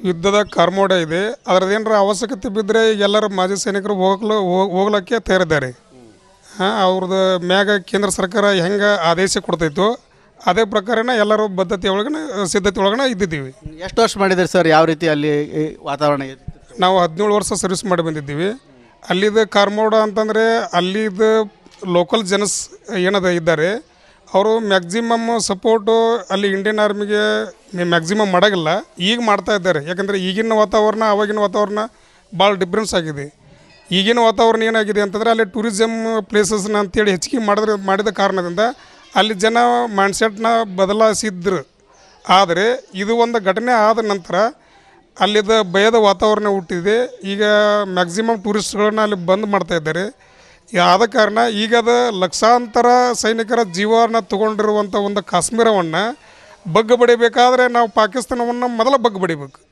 ಯುದ್ಧದ ಕಾರ್ಮೋಡ ಇದೆ. ಅದರದ್ದೇನರ ಅವಶ್ಯಕತೆ ಬಿದ್ದರೆ ಎಲ್ಲರೂ ಮಾಜಿ ಸೈನಿಕರು ಹೋಗ್ಲಿಕ್ಕೆ ತಯಾರಿದ್ದಾರೆ. ಅವ್ರದ್ದು ಮ್ಯಾಗ ಕೇಂದ್ರ ಸರ್ಕಾರ ಹೆಂಗೆ ಆದೇಶ ಕೊಡ್ತೈತೋ ಅದೇ ಪ್ರಕಾರನ ಎಲ್ಲರೂ ಬದ್ಧತೆ ಒಳಗನೆ ಸಿದ್ಧತೆ ಒಳಗನೆ ಇದ್ದಿದ್ದೀವಿ. ಎಷ್ಟು ವರ್ಷ ಮಾಡಿದ್ದೀರಿ ಸರ್? ಯಾವ ರೀತಿ ಅಲ್ಲಿ ವಾತಾವರಣ ಇದೆ? ನಾವು 17 ವರ್ಷ ಸರ್ವಿಸ್ ಮಾಡಿ ಬಂದಿದ್ದೀವಿ. ಅಲ್ಲಿದ್ದು ಕಾರ್ಮೋಡ ಅಂತಂದರೆ ಅಲ್ಲಿದ್ದು ಲೋಕಲ್ ಜನಸ್ ಏನದ ಇದ್ದಾರೆ ಅವರು ಮ್ಯಾಕ್ಸಿಮಮ್ ಸಪೋರ್ಟು ಅಲ್ಲಿ ಇಂಡಿಯನ್ ಆರ್ಮಿಗೆ ಮ್ಯಾಕ್ಸಿಮಮ್ ಮಾಡೋಂಗಿಲ್ಲ. ಈಗ ಮಾಡ್ತಾ ಇದ್ದಾರೆ. ಯಾಕಂದರೆ ಈಗಿನ ವಾತಾವರಣ ಆವಾಗಿನ ವಾತಾವರಣ ಭಾಳ ಡಿಫ್ರೆನ್ಸ್ ಆಗಿದೆ. ಈಗಿನ ವಾತಾವರಣ ಏನಾಗಿದೆ ಅಂತಂದರೆ ಅಲ್ಲಿ ಟೂರಿಸಮ್ ಪ್ಲೇಸಸ್ನ ಅಂತೇಳಿ ಹೆಚ್ಚಿಗೆ ಮಾಡಿದ ಕಾರಣದಿಂದ ಅಲ್ಲಿ ಜನ ಮೈಂಡ್ಸೆಟ್ನ ಬದಲಾಯಿಸಿದ್ರು. ಆದರೆ ಇದು ಒಂದು ಘಟನೆ ಆದ ನಂತರ ಅಲ್ಲಿದ್ದ ಭಯದ ವಾತಾವರಣ ಹುಟ್ಟಿದೆ. ಈಗ ಮ್ಯಾಕ್ಸಿಮಮ್ ಟೂರಿಸ್ಟ್ಗಳನ್ನ ಅಲ್ಲಿ ಬಂದ್ ಮಾಡ್ತಾ ಇದ್ದಾರೆ. ಆದ ಕಾರಣ ಈಗದ ಲಕ್ಷಾಂತರ ಸೈನಿಕರ ಜೀವನ ತಗೊಂಡಿರುವಂಥ ಒಂದು ಕಾಶ್ಮೀರವನ್ನು ಬಗ್ಗು ಬಡಿಬೇಕಾದ್ರೆ ನಾವು ಪಾಕಿಸ್ತಾನವನ್ನು ಮೊದಲ ಬಗ್ಗು ಬಡಿಬೇಕು.